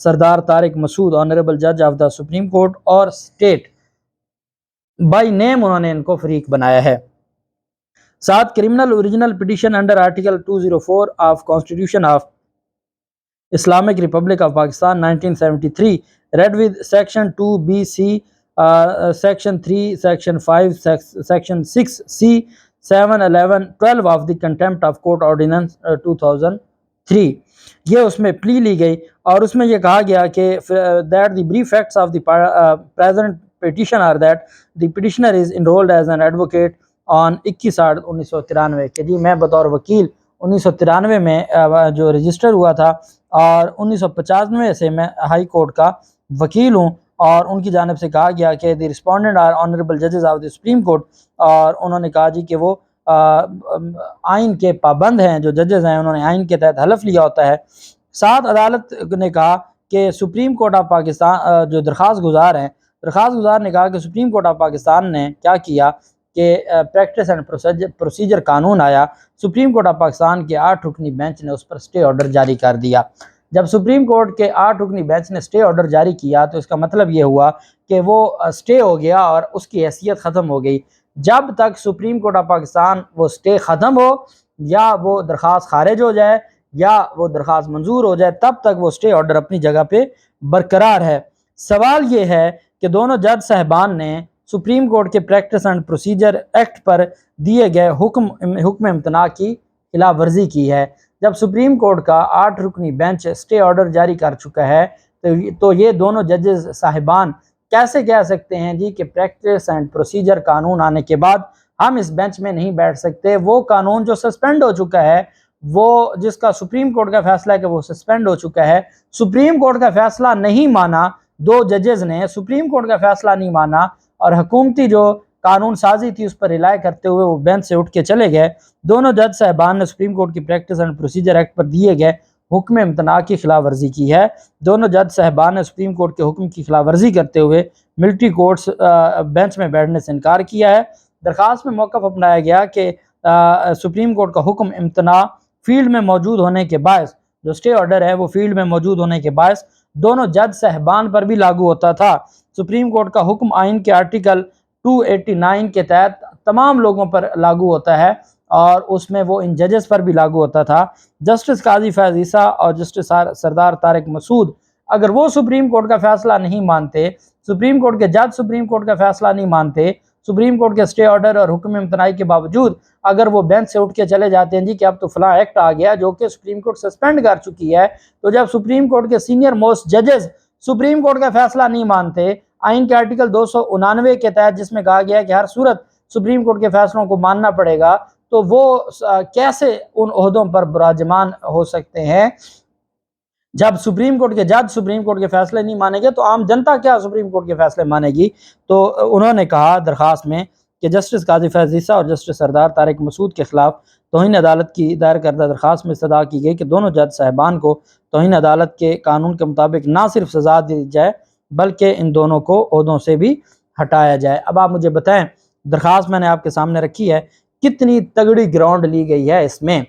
سردار طارق مسعود honourable جج of the supreme court اور state by name انہوں نے ان کو فریق بنایا ہے۔ 7 criminal original petition under article 204 of constitution of Islamic republic of Pakistan 1973 read with section 2BC, section 3, section 5, section 6C, 7, 11, 12 of the contempt of court ordinance 2003۔ یہ اس میں پلی لی گئی اور اس میں یہ کہا گیا کہ that the brief facts of the present petition are that the petitioner is enrolled as an advocate on 21/8/1993 کہ جی میں بطور وکیل 1993 میں جو رجسٹر ہوا تھا اور 1995 سے میں ہائی کورٹ کا وکیل ہوں، اور ان کی جانب سے کہا گیا کہ دی رسپونڈنٹ آر آنریبل ججز آف دی سپریم کورٹ، اور انہوں نے کہا جی کہ وہ آئین کے پابند ہیں، جو ججز ہیں انہوں نے آئین کے تحت حلف لیا ہوتا ہے۔ 7 عدالت نے کہا کہ سپریم کورٹ آف پاکستان جو درخواست گزار نے کہا کہ سپریم کورٹ آف پاکستان نے کیا کیا کہ پریکٹس اینڈ پروسیجر قانون آیا، سپریم کورٹ آف پاکستان کے 8 رکنی بینچ نے اس پر اسٹے آرڈر جاری کر دیا۔ جب سپریم کورٹ کے 8 رکنی بینچ نے اسٹے آرڈر جاری کیا تو اس کا مطلب یہ ہوا کہ وہ اسٹے ہو گیا اور اس کی حیثیت ختم ہو گئی۔ جب تک سپریم کورٹ آف پاکستان وہ اسٹے ختم ہو یا وہ درخواست خارج ہو جائے یا وہ درخواست منظور ہو جائے، تب تک وہ اسٹے آرڈر اپنی جگہ پہ برقرار ہے۔ سوال یہ ہے کہ دونوں جج صاحبان نے سپریم کورٹ کے پریکٹس اینڈ پروسیجر ایکٹ پر دیے گئے حکم امتناع کی خلاف ورزی کی ہے۔ جب سپریم کورٹ کا 8 رکنی بینچ اسٹے آرڈر جاری کر چکا ہے تو یہ دونوں ججز صاحبان کیسے کہہ سکتے ہیں جی کہ پریکٹس اینڈ پروسیجر قانون آنے کے بعد ہم اس بینچ میں نہیں بیٹھ سکتے؟ وہ قانون جو سسپینڈ ہو چکا ہے، وہ جس کا سپریم کورٹ کا فیصلہ ہے کہ وہ سسپینڈ ہو چکا ہے، سپریم کورٹ کا فیصلہ نہیں مانا، 2 ججز نے سپریم کورٹ کا فیصلہ نہیں مانا اور حکومتی جو قانون سازی تھی اس پر رلائے کرتے ہوئے وہ بینچ سے اٹھ کے چلے گئے۔ دونوں جج صاحبان نے سپریم کورٹ کی پریکٹس اینڈ پروسیجر ایکٹ پر دیے گئے حکم امتناع کی خلاف ورزی کی ہے۔ دونوں جج صاحبان نے سپریم کورٹ کے حکم کی خلاف ورزی کرتے ہوئے ملٹری کورٹس بینچ میں بیٹھنے سے انکار کیا ہے۔ درخواست میں موقف اپنایا گیا کہ سپریم کورٹ کا حکم امتناع فیلڈ میں موجود ہونے کے باعث، جو اسٹے آرڈر ہے وہ فیلڈ میں موجود ہونے کے باعث دونوں جج صاحبان پر بھی لاگو ہوتا تھا۔ سپریم کورٹ کا حکم آئین کے آرٹیکل 289 کے تحت تمام لوگوں پر لاگو ہوتا ہے اور اس میں وہ ان ججز پر بھی لاگو ہوتا تھا۔ جسٹس قاضی فیاض عیسیٰ اور جسٹس سردار طارق مسعود اگر وہ سپریم کورٹ کا فیصلہ نہیں مانتے، سپریم کورٹ کے جج سپریم کورٹ کا فیصلہ نہیں مانتے، سپریم کورٹ کے اسٹے آرڈر اور حکم امتناعی کے باوجود اگر وہ بینچ سے اٹھ کے چلے جاتے ہیں جی کہ اب تو فلاں ایکٹ آ گیا جو کہ سپریم کورٹ سسپینڈ کر چکی ہے، تو جب سپریم کورٹ کے سینئر موسٹ ججز سپریم کورٹ کا فیصلہ نہیں مانتے، آئین کے آرٹیکل 289 کے تحت جس میں کہا گیا ہے کہ ہر صورت سپریم کورٹ کے فیصلوں کو ماننا پڑے گا، تو وہ کیسے ان عہدوں پر براجمان ہو سکتے ہیں؟ جب سپریم کورٹ کے جج سپریم کورٹ کے فیصلے نہیں مانیں گے تو عام جنتا کیا سپریم کورٹ کے فیصلے مانے گی؟ تو انہوں نے کہا درخواست میں کہ جسٹس قاضی فیاض عیسیٰ اور جسٹس سردار طارق مسعود کے خلاف توہین عدالت کی دائر کردہ درخواست میں استدعا کی گئی کہ دونوں جج صاحبان کو توہین عدالت کے قانون کے مطابق نہ صرف سزا دی جائے بلکہ ان دونوں کو عہدوں سے بھی ہٹایا جائے۔ اب آپ مجھے بتائیں، درخواست میں نے آپ کے سامنے رکھی ہے، کتنی تگڑی گراؤنڈ لی گئی ہے، اس میں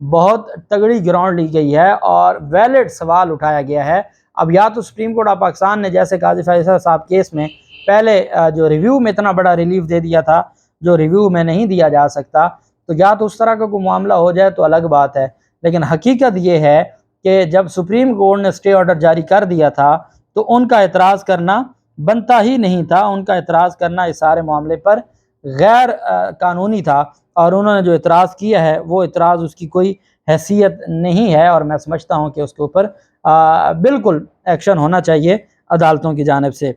بہت تگڑی گراؤنڈ لی گئی ہے اور ویلڈ سوال اٹھایا گیا ہے۔ اب یا تو سپریم کورٹ آف پاکستان نے جیسے قاضی فیاض صاحب کیس میں پہلے جو ریویو میں اتنا بڑا ریلیف دے دیا تھا جو ریویو میں نہیں دیا جا سکتا، تو یا تو اس طرح کا کوئی معاملہ ہو جائے تو الگ بات ہے، لیکن حقیقت یہ ہے کہ جب سپریم کورٹ نے اسٹے آرڈر جاری کر دیا تھا تو ان کا اعتراض کرنا بنتا ہی نہیں تھا، ان کا اعتراض کرنا اس سارے معاملے پر غیر قانونی تھا، اور انہوں نے جو اعتراض کیا ہے وہ اعتراض اس کی کوئی حیثیت نہیں ہے، اور میں سمجھتا ہوں کہ اس کے اوپر بالکل ایکشن ہونا چاہیے عدالتوں کی جانب سے۔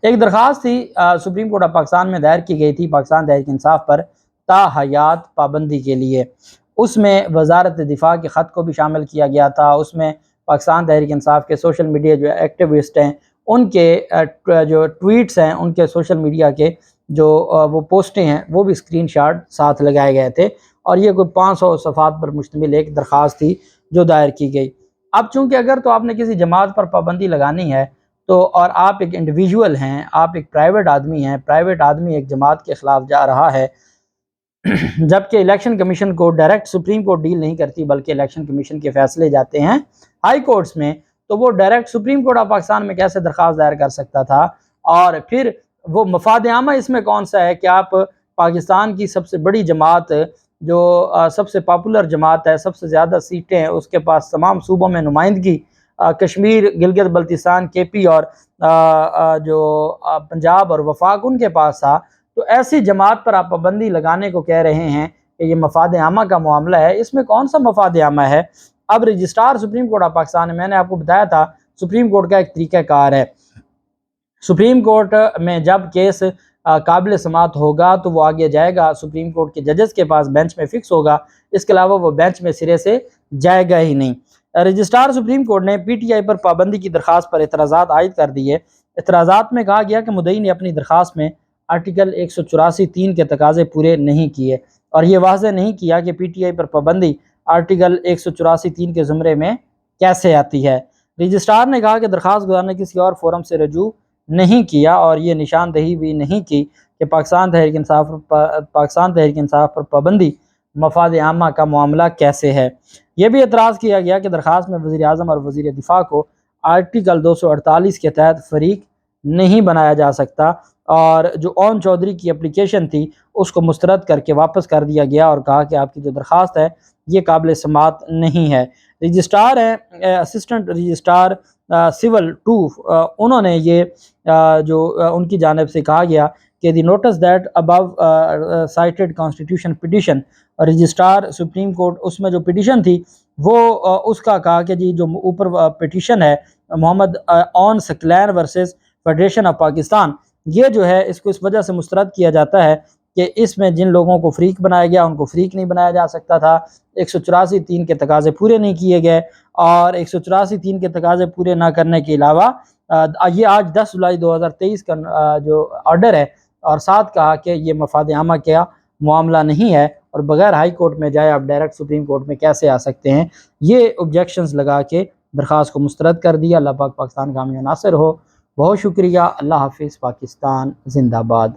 ایک درخواست تھی سپریم کورٹ آف پاکستان میں دائر کی گئی تھی پاکستان تحریک انصاف پر تا حیات پابندی کے لیے، اس میں وزارت دفاع کے خط کو بھی شامل کیا گیا تھا، اس میں پاکستان تحریک انصاف کے سوشل میڈیا جو ایکٹیوسٹ ہیں ان کے جو ٹویٹس ہیں، ان کے سوشل میڈیا کے جو وہ پوسٹیں ہیں وہ بھی اسکرین شاٹ ساتھ لگائے گئے تھے، اور یہ کوئی 500 صفحات پر مشتمل ایک درخواست تھی جو دائر کی گئی۔ اب چونکہ اگر تو آپ نے کسی جماعت پر پابندی لگانی ہے تو، اور آپ ایک انڈیویجول ہیں، آپ ایک پرائیویٹ آدمی ہیں، پرائیویٹ آدمی ایک جماعت کے خلاف جا رہا ہے، جبکہ الیکشن کمیشن کو ڈائریکٹ سپریم کورٹ ڈیل نہیں کرتی بلکہ الیکشن کمیشن کے فیصلے جاتے ہیں ہائی کورٹس میں، تو وہ direct supreme court of Pakistan میں کیسے درخواست دائر کر سکتا تھا؟ اور پھر وہ مفاد عامہ اس میں کون سا ہے کہ آپ پاکستان کی سب سے بڑی جماعت جو سب سے پاپولر جماعت ہے، سب سے زیادہ سیٹیں ہیں، اس کے پاس تمام صوبوں میں نمائندگی، کشمیر، گلگت بلتستان، کے پی اور جو پنجاب اور وفاق ان کے پاس تھا، تو ایسی جماعت پر آپ پابندی لگانے کو کہہ رہے ہیں کہ یہ مفاد عامہ کا معاملہ ہے۔ اس میں کون سا مفاد عامہ ہے؟ اب registrar supreme court of Pakistan, میں نے آپ کو بتایا تھا سپریم کورٹ کا ایک طریقہ کار ہے، سپریم کورٹ میں جب کیس قابل سماعت ہوگا تو وہ آگے جائے گا سپریم کورٹ کے ججز کے پاس، بینچ میں فکس ہوگا، اس کے علاوہ وہ بینچ میں سرے سے جائے گا ہی نہیں۔ رجسٹرار سپریم کورٹ نے پی ٹی آئی پر پابندی کی درخواست پر اعتراضات عائد کر دیے۔ اعتراضات میں کہا گیا کہ مدعی نے اپنی درخواست میں آرٹیکل 184(3) کے تقاضے پورے نہیں کیے، اور یہ واضح نہیں کیا کہ پی ٹی آئی پر پابندی آرٹیکل 184(3) کے زمرے میں کیسے آتی ہے۔ رجسٹرار نے کہا کہ درخواست گزار نے کسی اور فورم سے رجوع نہیں کیا اور یہ نشاندہی بھی نہیں کی کہ پاکستان تحریک انصاف پر پابندی مفاد عامہ کا معاملہ کیسے ہے۔ یہ بھی اعتراض کیا گیا کہ درخواست میں وزیر اعظم اور وزیر دفاع کو آرٹیکل 248 کے تحت فریق نہیں بنایا جا سکتا، اور جو اون چودھری کی اپلیکیشن تھی اس کو مسترد کر کے واپس کر دیا گیا اور کہا کہ آپ کی جو درخواست ہے یہ قابل سماعت نہیں ہے۔ رجسٹرار ہیں اسسٹنٹ رجسٹرار سول 2، انہوں نے یہ جو ان کی جانب سے کہا گیا کہ the notice that above cited constitution petition, registrar supreme court, اس میں جو پٹیشن تھی وہ اس کا کہا کہ جی جو اوپر پٹیشن ہے محمد اون Saqlain versus federation of Pakistan, یہ جو ہے اس کو اس وجہ سے مسترد کیا جاتا ہے کہ اس میں جن لوگوں کو فریق بنایا گیا ان کو فریق نہیں بنایا جا سکتا تھا، 184(3) کے تقاضے پورے نہیں کیے گئے، اور 184(3) کے تقاضے پورے نہ کرنے کے علاوہ یہ آج 10 جولائی 2023 کا جو آرڈر ہے، اور ساتھ کہا کہ یہ مفاد عامہ کیا معاملہ نہیں ہے اور بغیر ہائی کورٹ میں جائے آپ ڈائریکٹ سپریم کورٹ میں کیسے آ سکتے ہیں۔ یہ اوبجیکشنز لگا کے درخواست کو مسترد کر دیا۔ اللہ پاک پاکستان کا حامی و ناصر ہو۔ بہت شکریہ۔ اللہ حافظ۔ پاکستان زندہ باد۔